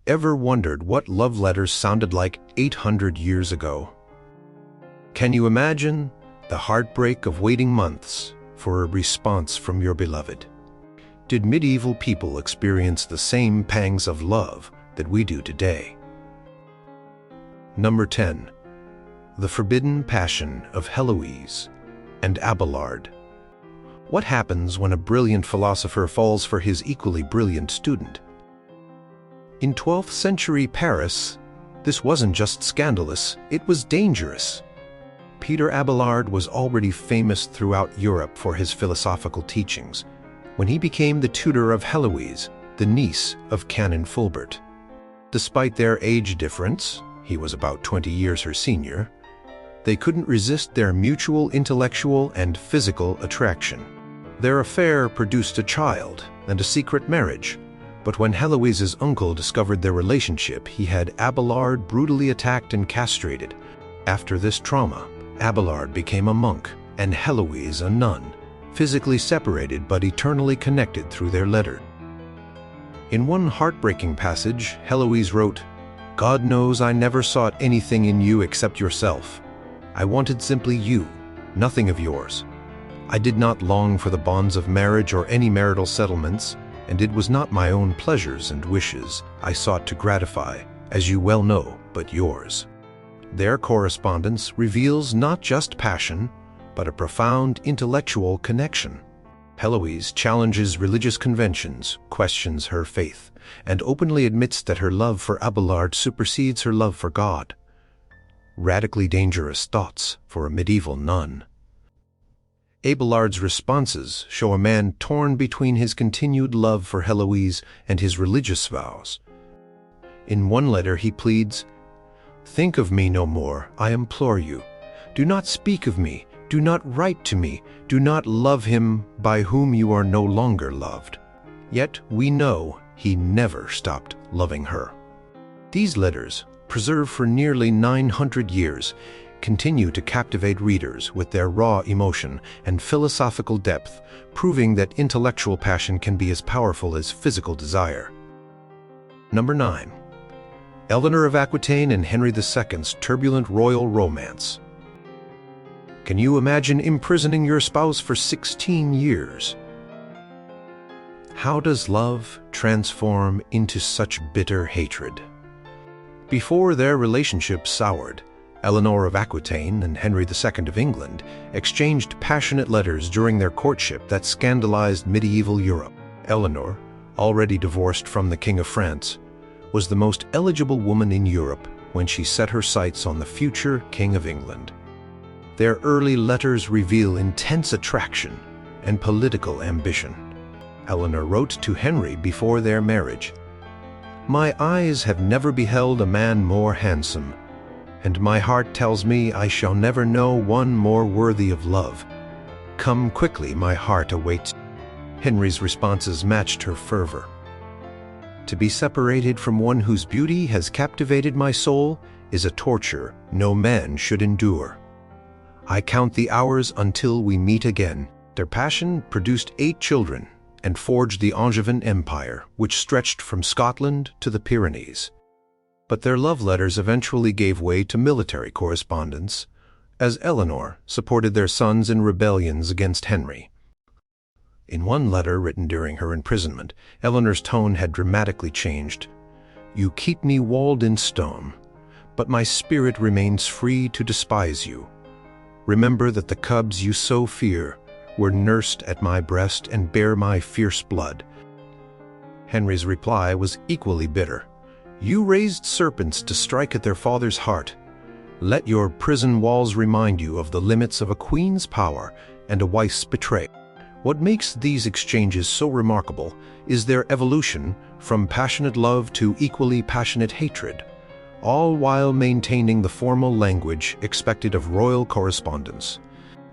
ever wondered what love letters sounded like 800 years ago? Can you imagine the heartbreak of waiting months for a response from your beloved? Did medieval people experience the same pangs of love that we do today? Number 10. The Forbidden Passion of Héloïse and Abelard. What happens when a brilliant philosopher falls for his equally brilliant student? In 12th century Paris, this wasn't just scandalous, it was dangerous. Peter Abelard was already famous throughout Europe for his philosophical teachings when he became the tutor of Héloïse, the niece of Canon Fulbert. Despite their age difference, he was about 20 years her senior, they couldn't resist their mutual intellectual and physical attraction. Their affair produced a child and a secret marriage, but when Héloïse's uncle discovered their relationship, he had Abelard brutally attacked and castrated. After this trauma, Abelard became a monk and Héloïse a nun, physically separated but eternally connected through their letter. In one heartbreaking passage, Héloïse wrote, "God knows I never sought anything in you except yourself. I wanted simply you, nothing of yours. I did not long for the bonds of marriage or any marital settlements, and it was not my own pleasures and wishes I sought to gratify, as you well know, but yours." Their correspondence reveals not just passion, but a profound intellectual connection. Héloïse challenges religious conventions, questions her faith, and openly admits that her love for Abelard supersedes her love for God. Radically dangerous thoughts for a medieval nun. Abelard's responses show a man torn between his continued love for Héloïse and his religious vows. In one letter he pleads, "Think of me no more, I implore you. Do not speak of me, do not write to me, do not love him by whom you are no longer loved." Yet we know he never stopped loving her. These letters, preserved for nearly 900 years, continue to captivate readers with their raw emotion and philosophical depth, proving that intellectual passion can be as powerful as physical desire. Number 9. Eleanor of Aquitaine and Henry II's turbulent royal romance. Can you imagine imprisoning your spouse for 16 years? How does love transform into such bitter hatred? Before their relationship soured, Eleanor of Aquitaine and Henry II of England exchanged passionate letters during their courtship that scandalized medieval Europe. Eleanor, already divorced from the King of France, was the most eligible woman in Europe when she set her sights on the future King of England. Their early letters reveal intense attraction and political ambition. Eleanor wrote to Henry before their marriage, "My eyes have never beheld a man more handsome, and my heart tells me I shall never know one more worthy of love. Come quickly, my heart awaits." Henry's responses matched her fervor. "To be separated from one whose beauty has captivated my soul is a torture no man should endure. I count the hours until we meet again." Their passion produced 8 children and forged the Angevin Empire, which stretched from Scotland to the Pyrenees. But their love letters eventually gave way to military correspondence, as Eleanor supported their sons in rebellions against Henry. In one letter written during her imprisonment, Eleanor's tone had dramatically changed. "You keep me walled in stone, but my spirit remains free to despise you. Remember that the cubs you so fear were nursed at my breast and bear my fierce blood." Henry's reply was equally bitter. "You raised serpents to strike at their father's heart. Let your prison walls remind you of the limits of a queen's power and a wife's betrayal." What makes these exchanges so remarkable is their evolution from passionate love to equally passionate hatred, all while maintaining the formal language expected of royal correspondence.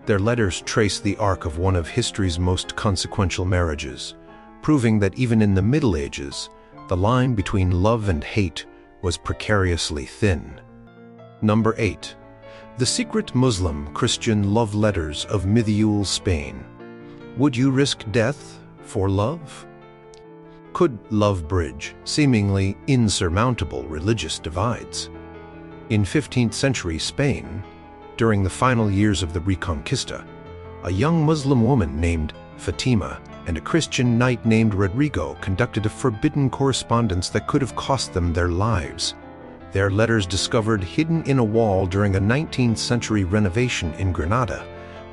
Their letters trace the arc of one of history's most consequential marriages, proving that even in the Middle Ages, the line between love and hate was precariously thin. Number 8. The secret Muslim-Christian love letters of medieval Spain. Would you risk death for love? could love bridge seemingly insurmountable religious divides. In 15th century Spain, during the final years of the Reconquista, a young Muslim woman named Fatima and a Christian knight named Rodrigo conducted a forbidden correspondence that could have cost them their lives. Their letters, discovered hidden in a wall during a 19th century renovation in Granada,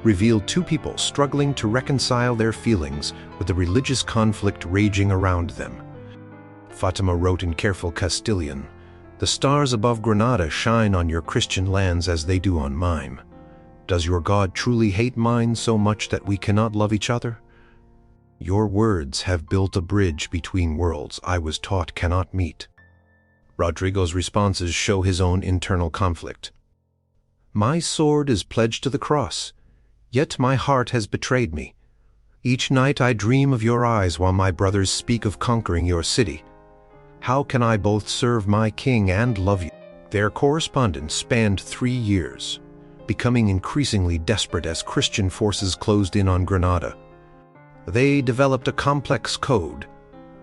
revealed two people struggling to reconcile their feelings with the religious conflict raging around them. Fatima wrote in careful Castilian, "The stars above Granada shine on your Christian lands as they do on mine. Does your God truly hate mine so much that we cannot love each other? Your words have built a bridge between worlds I was taught cannot meet." Rodrigo's responses show his own internal conflict. "My sword is pledged to the cross, yet my heart has betrayed me. Each night I dream of your eyes while my brothers speak of conquering your city. How can I both serve my king and love you?" Their correspondence spanned 3 years, becoming increasingly desperate as Christian forces closed in on Granada. They developed a complex code,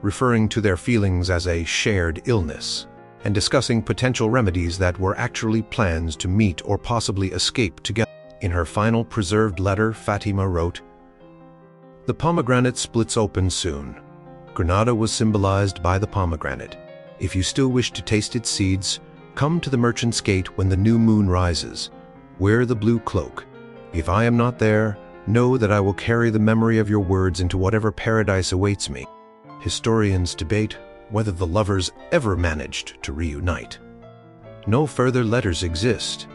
referring to their feelings as a shared illness, and discussing potential remedies that were actually plans to meet or possibly escape together. In her final preserved letter, Fatima wrote, "The pomegranate splits open soon. Granada was symbolized by the pomegranate. If you still wish to taste its seeds, come to the merchant's gate when the new moon rises. Wear the blue cloak. If I am not there, know that I will carry the memory of your words into whatever paradise awaits me." Historians debate whether the lovers ever managed to reunite. No further letters exist,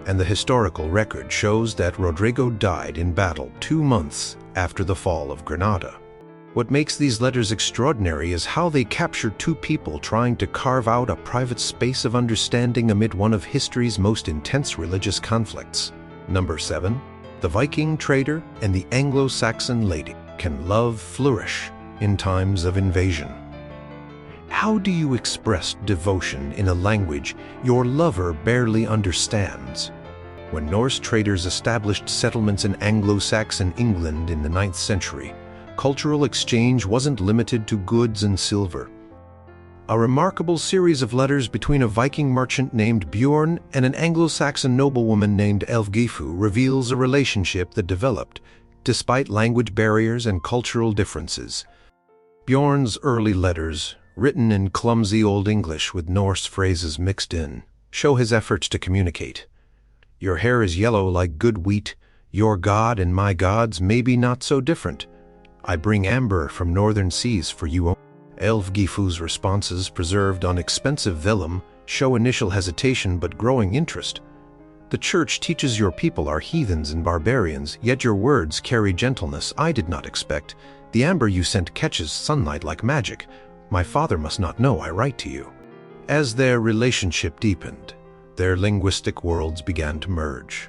and the historical record shows that Rodrigo died in battle 2 months after the fall of Granada. What makes these letters extraordinary is how they capture two people trying to carve out a private space of understanding amid one of history's most intense religious conflicts. Number 7. The Viking trader and the Anglo-Saxon lady. Can love flourish in times of invasion? How do you express devotion in a language your lover barely understands? When Norse traders established settlements in Anglo-Saxon England in the 9th century, cultural exchange wasn't limited to goods and silver. A remarkable series of letters between a Viking merchant named Bjorn and an Anglo-Saxon noblewoman named Elfgifu reveals a relationship that developed despite language barriers and cultural differences. Bjorn's early letters, written in clumsy Old English with Norse phrases mixed in, show his efforts to communicate. "Your hair is yellow like good wheat. Your God and my gods may be not so different. I bring amber from northern seas for you." Elfgifu's responses, preserved on expensive vellum, show initial hesitation but growing interest. "The church teaches your people are heathens and barbarians, yet your words carry gentleness I did not expect. The amber you sent catches sunlight like magic. My father must not know I write to you." As their relationship deepened, their linguistic worlds began to merge.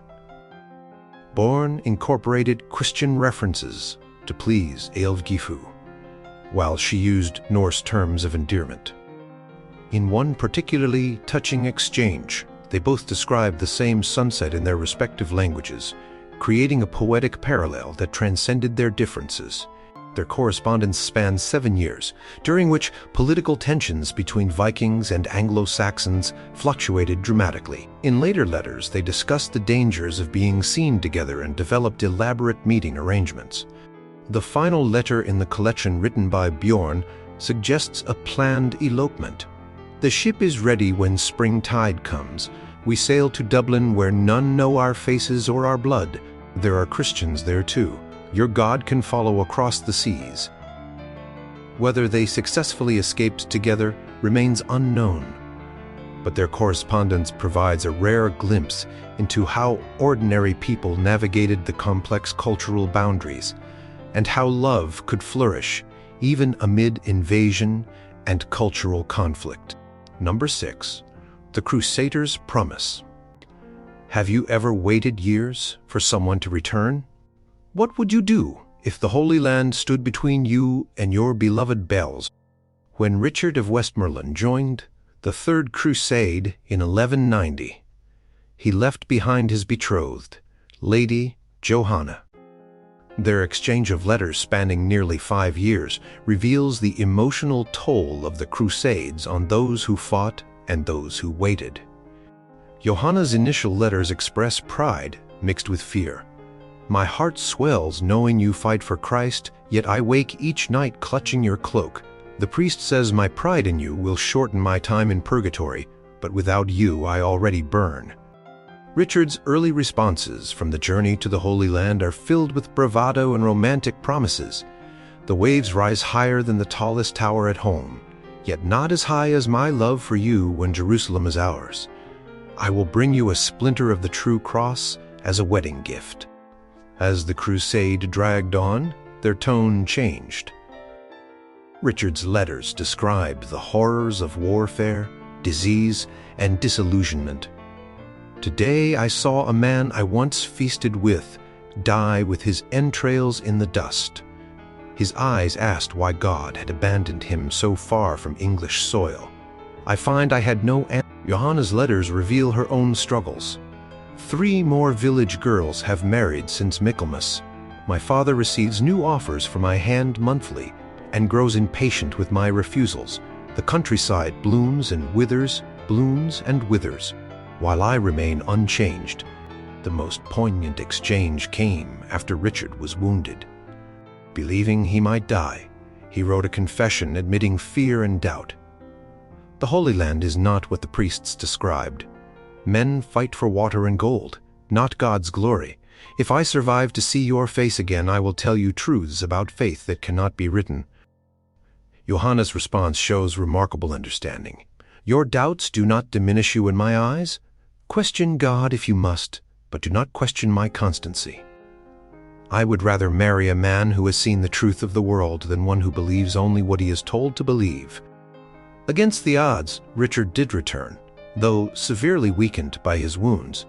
Bjorn incorporated Christian references to please Elfgifu, while she used Norse terms of endearment. In one particularly touching exchange, they both described the same sunset in their respective languages, creating a poetic parallel that transcended their differences. Their correspondence spanned 7 years, during which political tensions between Vikings and Anglo-Saxons fluctuated dramatically. In later letters, they discussed the dangers of being seen together and developed elaborate meeting arrangements. The final letter in the collection, written by Bjorn, suggests a planned elopement. "The ship is ready when spring tide comes. We sail to Dublin where none know our faces or our blood. There are Christians there too. Your God can follow across the seas." Whether they successfully escaped together remains unknown, but their correspondence provides a rare glimpse into how ordinary people navigated the complex cultural boundaries, and how love could flourish even amid invasion and cultural conflict. Number 6. The Crusaders' Promise. Have you ever waited years for someone to return? What would you do if the Holy Land stood between you and your beloved bells? When Richard of Westmoreland joined the Third Crusade in 1190, he left behind his betrothed, Lady Johanna. Their exchange of letters spanning nearly 5 years reveals the emotional toll of the Crusades on those who fought and those who waited. Johanna's initial letters express pride mixed with fear. "My heart swells knowing you fight for Christ, yet I wake each night clutching your cloak. The priest says my pride in you will shorten my time in purgatory, but without you I already burn." Richard's early responses from the journey to the Holy Land are filled with bravado and romantic promises. "The waves rise higher than the tallest tower at home, yet not as high as my love for you when Jerusalem is ours. I will bring you a splinter of the true cross as a wedding gift." As the crusade dragged on, their tone changed. Richard's letters describe the horrors of warfare, disease, and disillusionment. "Today I saw a man I once feasted with die with his entrails in the dust. His eyes asked why God had abandoned him so far from English soil. I find I had no answer." Johanna's letters reveal her own struggles. 3 more village girls have married since Michaelmas. My father receives new offers for my hand monthly and grows impatient with my refusals. The countryside blooms and withers, while I remain unchanged." The most poignant exchange came after Richard was wounded. Believing he might die, he wrote a confession admitting fear and doubt. "The Holy Land is not what the priests described. Men fight for water and gold, not God's glory. If I survive to see your face again, I will tell you truths about faith that cannot be written." Johanna's response shows remarkable understanding. "Your doubts do not diminish you in my eyes. Question God if you must, but do not question my constancy. I would rather marry a man who has seen the truth of the world than one who believes only what he is told to believe." Against the odds, Richard did return, though severely weakened by his wounds.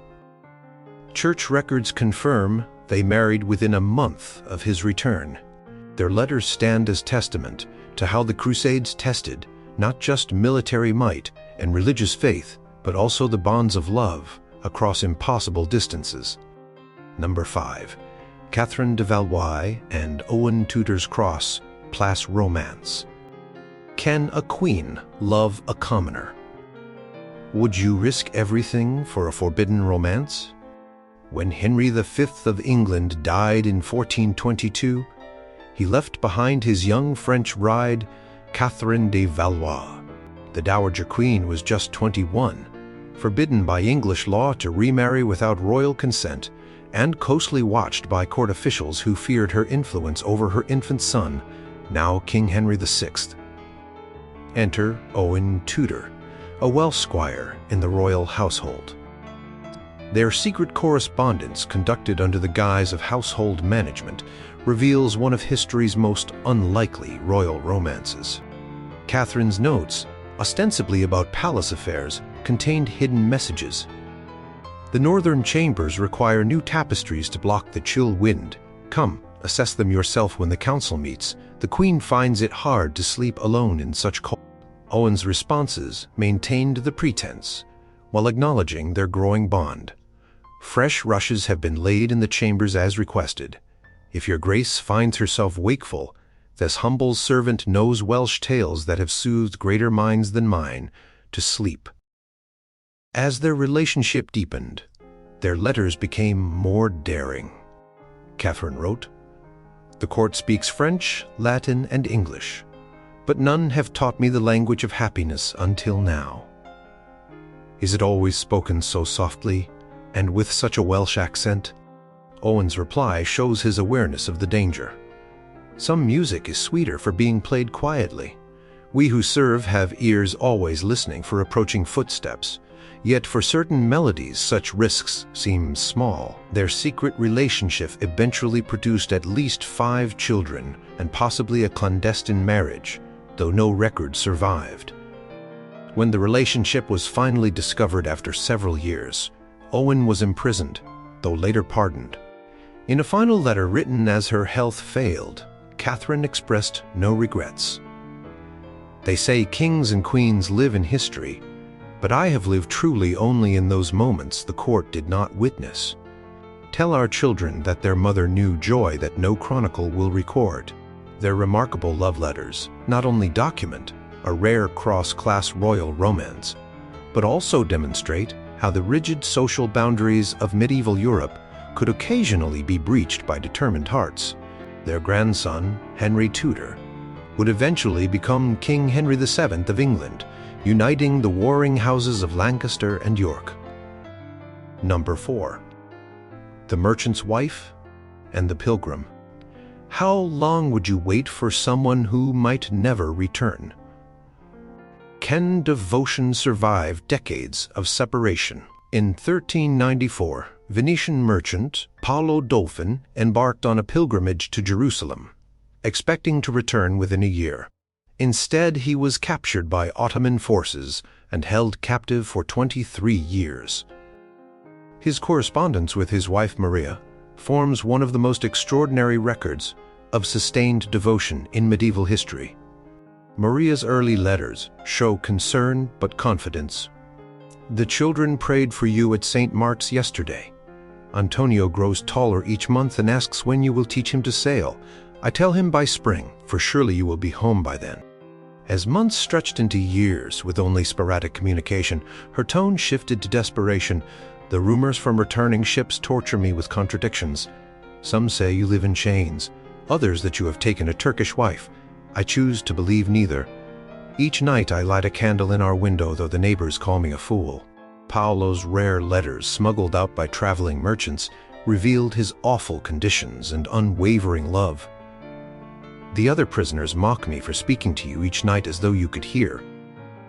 Church records confirm they married within a month of his return. Their letters stand as testament to how the Crusades tested not just military might and religious faith, but also the bonds of love across impossible distances. Number 5. Catherine de Valois and Owen Tudor's Cross, Place Romance. Can a queen love a commoner? Would you risk everything for a forbidden romance? When Henry V of England died in 1422, he left behind his young French bride, Catherine de Valois. The Dowager Queen was just 21, forbidden by English law to remarry without royal consent, and closely watched by court officials who feared her influence over her infant son, now King Henry VI. Enter Owen Tudor, a Welsh squire in the royal household. Their secret correspondence, conducted under the guise of household management, reveals one of history's most unlikely royal romances. Catherine's notes, ostensibly about palace affairs, contained hidden messages. The northern chambers require new tapestries to block the chill wind. Come, assess them yourself when the council meets. The Queen finds it hard to sleep alone in such cold. Owen's responses maintained the pretense, while acknowledging their growing bond. Fresh rushes have been laid in the chambers as requested. If your grace finds herself wakeful, this humble servant knows Welsh tales that have soothed greater minds than mine to sleep. As their relationship deepened, their letters became more daring. Catherine wrote, "The court speaks French, Latin, and English, but none have taught me the language of happiness until now. Is it always spoken so softly, and with such a Welsh accent?" Owen's reply shows his awareness of the danger. "Some music is sweeter for being played quietly. We who serve have ears always listening for approaching footsteps. Yet for certain melodies, such risks seem small." Their secret relationship eventually produced at least 5 children and possibly a clandestine marriage, though no record survived. When the relationship was finally discovered after several years, Owen was imprisoned, though later pardoned. In a final letter written as her health failed, Catherine expressed no regrets. "They say kings and queens live in history, but I have lived truly only in those moments the court did not witness. tell our children that their mother knew joy that no chronicle will record. Their remarkable love letters not only document a rare cross-class royal romance, but also demonstrate how the rigid social boundaries of medieval Europe could occasionally be breached by determined hearts. Their grandson, Henry Tudor, would eventually become King Henry VII of England, uniting the warring houses of Lancaster and York. Number 4. The Merchant's Wife and the Pilgrim. How long would you wait for someone who might never return? Can devotion survive decades of separation? In 1394, Venetian merchant Paolo Dolfin embarked on a pilgrimage to Jerusalem, expecting to return within a year. Instead, he was captured by Ottoman forces and held captive for 23 years. His correspondence with his wife Maria forms one of the most extraordinary records of sustained devotion in medieval history. Maria's early letters show concern but confidence. The children prayed for you at St. Mark's yesterday. Antonio grows taller each month and asks when you will teach him to sail. I tell him by spring, for surely you will be home by then. As months stretched into years with only sporadic communication, her tone shifted to desperation. The rumors from returning ships torture me with contradictions. Some say you live in chains, others that you have taken a Turkish wife. I choose to believe neither. Each night I light a candle in our window, though the neighbors call me a fool. Paolo's rare letters, smuggled out by traveling merchants, revealed his awful conditions and unwavering love. The other prisoners mock me for speaking to you each night as though you could hear.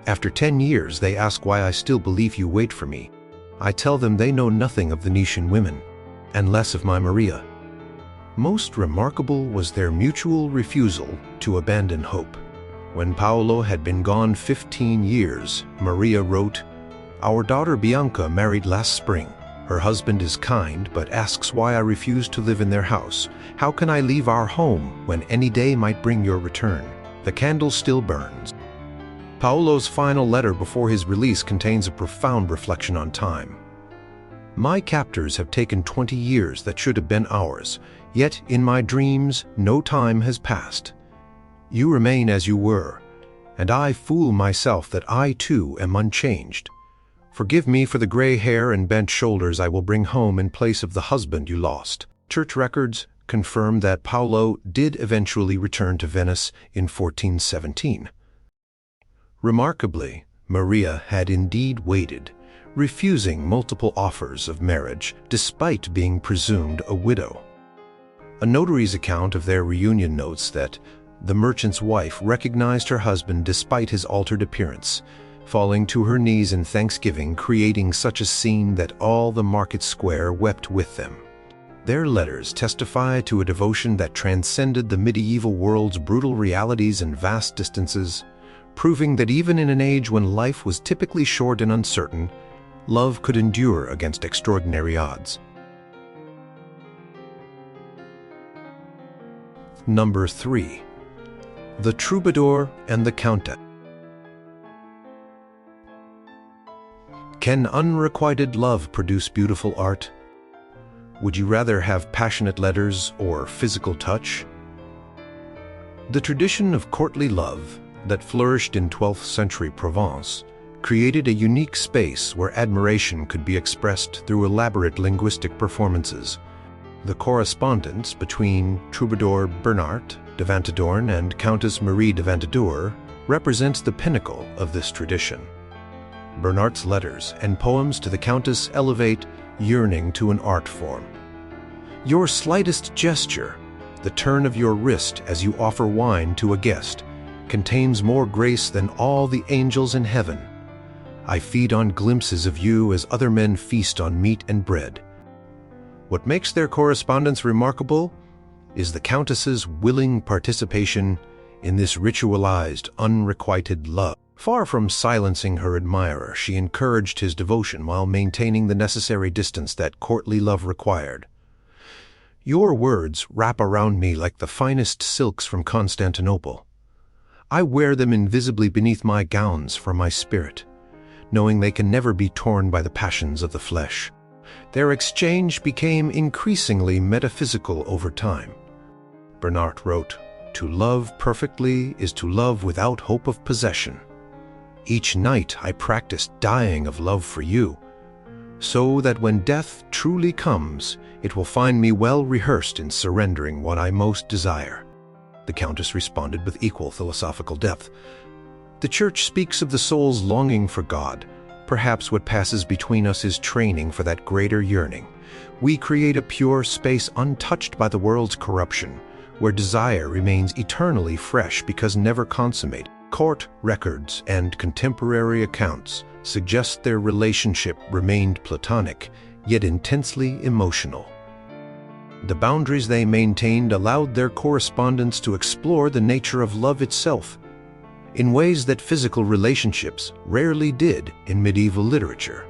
After 10 years, they ask why I still believe you wait for me. I tell them they know nothing of Venetian women, and less of my Maria. Most remarkable was their mutual refusal to abandon hope. When Paolo had been gone 15 years, Maria wrote, "Our daughter Bianca married last spring. Her husband is kind, but asks why I refuse to live in their house. How can I leave our home when any day might bring your return? The candle still burns." Paolo's final letter before his release contains a profound reflection on time. My captors have taken 20 years that should have been ours, yet in my dreams no time has passed. You remain as you were, and I fool myself that I too am unchanged. Forgive me for the gray hair and bent shoulders I will bring home in place of the husband you lost. Church records confirm that Paolo did eventually return to Venice in 1417. Remarkably, Maria had indeed waited, refusing multiple offers of marriage despite being presumed a widow. A notary's account of their reunion notes that the merchant's wife recognized her husband despite his altered appearance, falling to her knees in thanksgiving, creating such a scene that all the market square wept with them. Their letters testify to a devotion that transcended the medieval world's brutal realities and vast distances, proving that even in an age when life was typically short and uncertain, love could endure against extraordinary odds. Number 3. The Troubadour and the Countess. Can unrequited love produce beautiful art? Would you rather have passionate letters or physical touch? The tradition of courtly love that flourished in 12th century Provence created a unique space where admiration could be expressed through elaborate linguistic performances. The correspondence between troubadour Bernard de Ventadorn and Countess Marie de Ventadour represents the pinnacle of this tradition. Bernard's letters and poems to the Countess elevate yearning to an art form. Your slightest gesture, the turn of your wrist as you offer wine to a guest, contains more grace than all the angels in heaven. I feed on glimpses of you as other men feast on meat and bread. What makes their correspondence remarkable is the Countess's willing participation in this ritualized, unrequited love. Far from silencing her admirer, she encouraged his devotion while maintaining the necessary distance that courtly love required. Your words wrap around me like the finest silks from Constantinople. I wear them invisibly beneath my gowns for my spirit, knowing they can never be torn by the passions of the flesh. their exchange became increasingly metaphysical over time. Bernard wrote, "To love perfectly is to love without hope of possession. Each night I practice dying of love for you, so that when death truly comes, it will find me well rehearsed in surrendering what I most desire." The Countess responded with equal philosophical depth. "The Church speaks of the soul's longing for God. Perhaps what passes between us is training for that greater yearning. We create a pure space untouched by the world's corruption, where desire remains eternally fresh because never consummate. Court records and contemporary accounts suggest their relationship remained platonic, yet intensely emotional. The boundaries they maintained allowed their correspondence to explore the nature of love itself, in ways that physical relationships rarely did in medieval literature.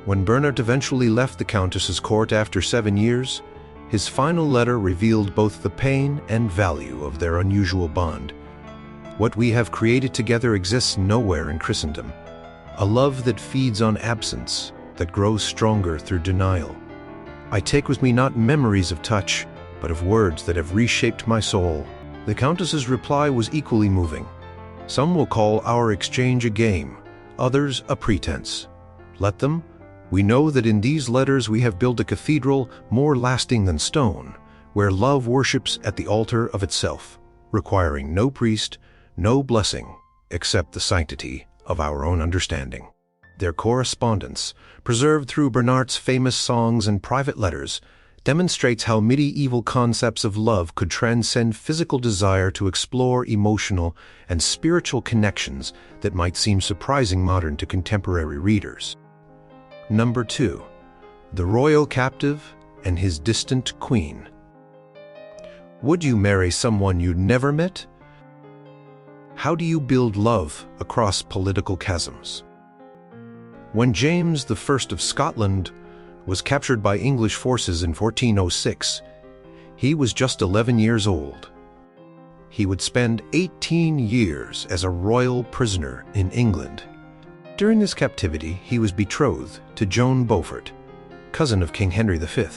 When Bernard eventually left the Countess's court after 7 years, his final letter revealed both the pain and value of their unusual bond. "What we have created together exists nowhere in Christendom. A love that feeds on absence, that grows stronger through denial. I take with me not memories of touch, but of words that have reshaped my soul." The Countess's reply was equally moving. "Some will call our exchange a game, others a pretense. Let them. We know that in these letters we have built a cathedral more lasting than stone, where love worships at the altar of itself, requiring no priest, no blessing, except the sanctity of our own understanding." Their correspondence, preserved through Bernard's famous songs and private letters, demonstrates how medieval concepts of love could transcend physical desire to explore emotional and spiritual connections that might seem surprising modern to contemporary readers. Number 2. The Royal Captive and His Distant Queen. Would you marry someone you'd never met? How do you build love across political chasms? When James I of Scotland was captured by English forces in 1406, he was just 11 years old. He would spend 18 years as a royal prisoner in England. During this captivity, he was betrothed to Joan Beaufort, cousin of King Henry V.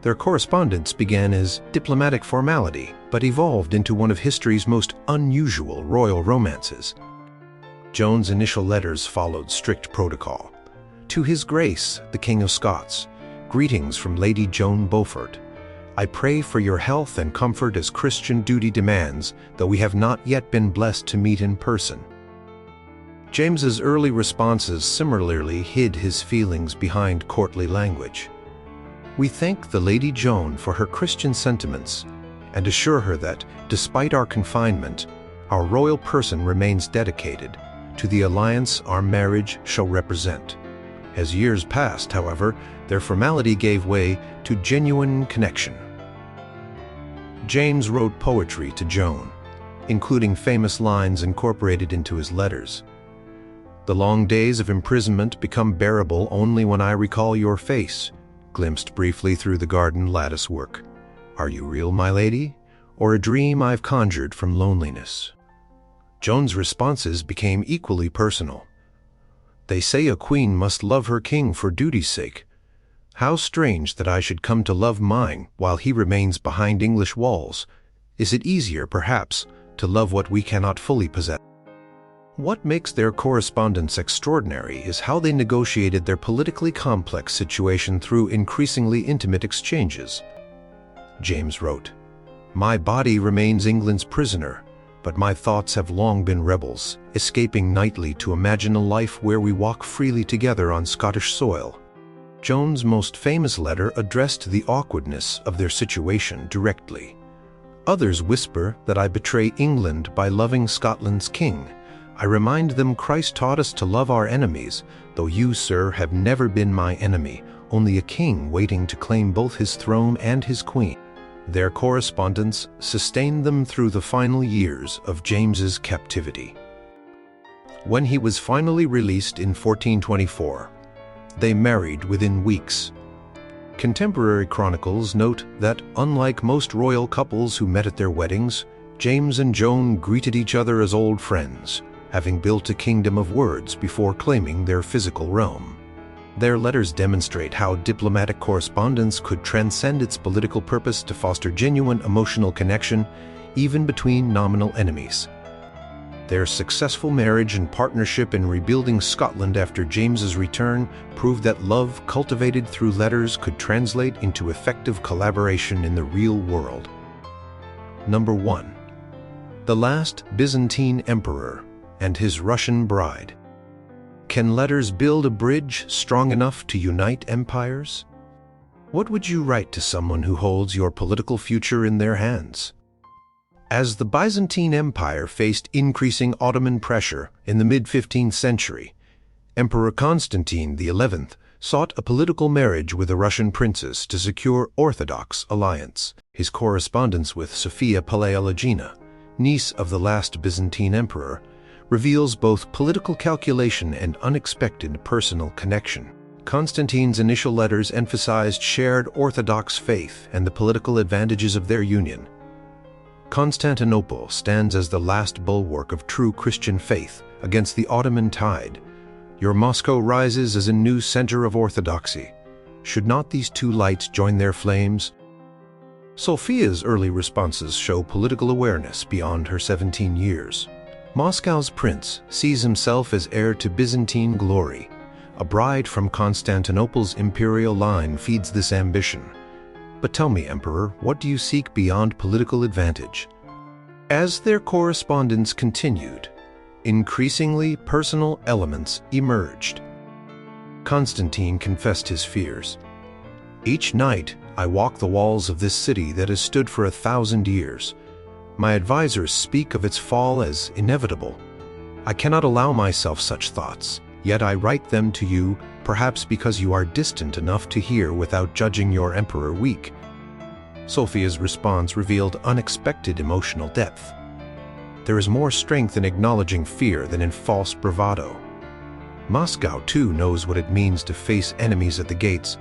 Their correspondence began as diplomatic formality, but evolved into one of history's most unusual royal romances. Joan's initial letters followed strict protocol. "To His Grace, the King of Scots, greetings from Lady Joan Beaufort. I pray for your health and comfort as Christian duty demands, though we have not yet been blessed to meet in person." James's early responses similarly hid his feelings behind courtly language. "We thank the Lady Joan for her Christian sentiments and assure her that, despite our confinement, our royal person remains dedicated to the alliance our marriage shall represent." As years passed, however, their formality gave way to genuine connection. James wrote poetry to Joan, including famous lines incorporated into his letters. "The long days of imprisonment become bearable only when I recall your face, glimpsed briefly through the garden lattice work. Are you real, my lady, or a dream I've conjured from loneliness?" Joan's responses became equally personal. "They say a queen must love her king for duty's sake. How strange that I should come to love mine while he remains behind English walls. Is it easier, perhaps, to love what we cannot fully possess?" What makes their correspondence extraordinary is how they negotiated their politically complex situation through increasingly intimate exchanges. James wrote, "My body remains England's prisoner, but my thoughts have long been rebels, escaping nightly to imagine a life where we walk freely together on Scottish soil." Joan's most famous letter addressed the awkwardness of their situation directly. "Others whisper that I betray England by loving Scotland's king. I remind them Christ taught us to love our enemies, though you, sir, have never been my enemy, only a king waiting to claim both his throne and his queen." Their correspondence sustained them through the final years of James's captivity. When he was finally released in 1424, they married within weeks. Contemporary chronicles note that, unlike most royal couples who met at their weddings, James and Joan greeted each other as old friends, having built a kingdom of words before claiming their physical realm. Their letters demonstrate how diplomatic correspondence could transcend its political purpose to foster genuine emotional connection, even between nominal enemies. Their successful marriage and partnership in rebuilding Scotland after James's return proved that love cultivated through letters could translate into effective collaboration in the real world. Number 1. The last Byzantine emperor and his Russian bride. Can letters build a bridge strong enough to unite empires? What would you write to someone who holds your political future in their hands? As the Byzantine Empire faced increasing Ottoman pressure in the mid-15th century, Emperor Constantine XI sought a political marriage with a Russian princess to secure Orthodox alliance. His correspondence with Sophia Palaeologina, niece of the last Byzantine emperor, reveals both political calculation and unexpected personal connection. Constantine's initial letters emphasized shared Orthodox faith and the political advantages of their union. Constantinople stands as the last bulwark of true Christian faith against the Ottoman tide. Your Moscow rises as a new center of orthodoxy. Should not these two lights join their flames? Sophia's early responses show political awareness beyond her 17 years. Moscow's prince sees himself as heir to Byzantine glory. A bride from Constantinople's imperial line feeds this ambition. But tell me, Emperor, what do you seek beyond political advantage? As their correspondence continued, increasingly personal elements emerged. Constantine confessed his fears. Each night, I walk the walls of this city that has stood for 1,000 years. My advisors speak of its fall as inevitable. I cannot allow myself such thoughts, yet I write them to you, perhaps because you are distant enough to hear without judging your emperor weak. Sophia's response revealed unexpected emotional depth. There is more strength in acknowledging fear than in false bravado. Moscow, too, knows what it means to face enemies at the gates.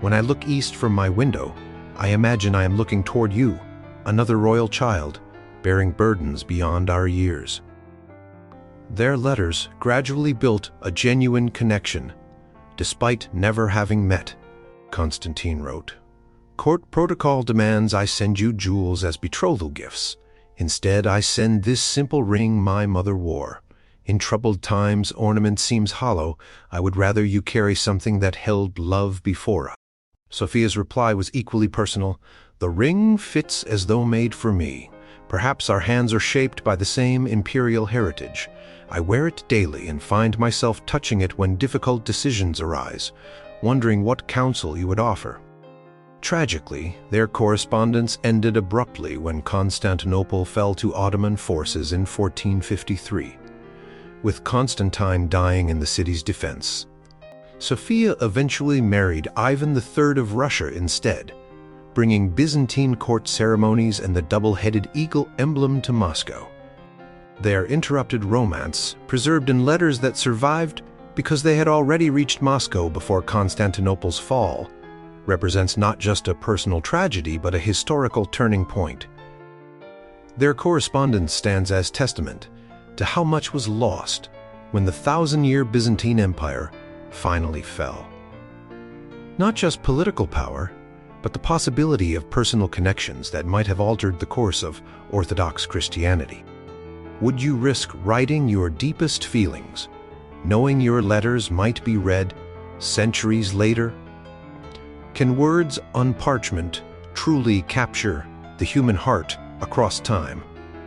When I look east from my window, I imagine I am looking toward you, another royal child, bearing burdens beyond our years. Their letters gradually built a genuine connection, despite never having met. Constantine wrote, "Court protocol demands I send you jewels as betrothal gifts. Instead, I send this simple ring my mother wore. In troubled times, ornament seems hollow. I would rather you carry something that held love before us." Sophia's reply was equally personal. "The ring fits as though made for me. Perhaps our hands are shaped by the same imperial heritage. I wear it daily and find myself touching it when difficult decisions arise, wondering what counsel you would offer." Tragically, their correspondence ended abruptly when Constantinople fell to Ottoman forces in 1453, with Constantine dying in the city's defense. Sophia eventually married Ivan III of Russia instead, bringing Byzantine court ceremonies and the double-headed eagle emblem to Moscow. Their interrupted romance, preserved in letters that survived because they had already reached Moscow before Constantinople's fall, represents not just a personal tragedy but a historical turning point. Their correspondence stands as testament to how much was lost when the 1,000-year Byzantine Empire finally fell. Not just political power, but the possibility of personal connections that might have altered the course of Orthodox Christianity. Would you risk writing your deepest feelings, knowing your letters might be read centuries later? Can words on parchment truly capture the human heart across time?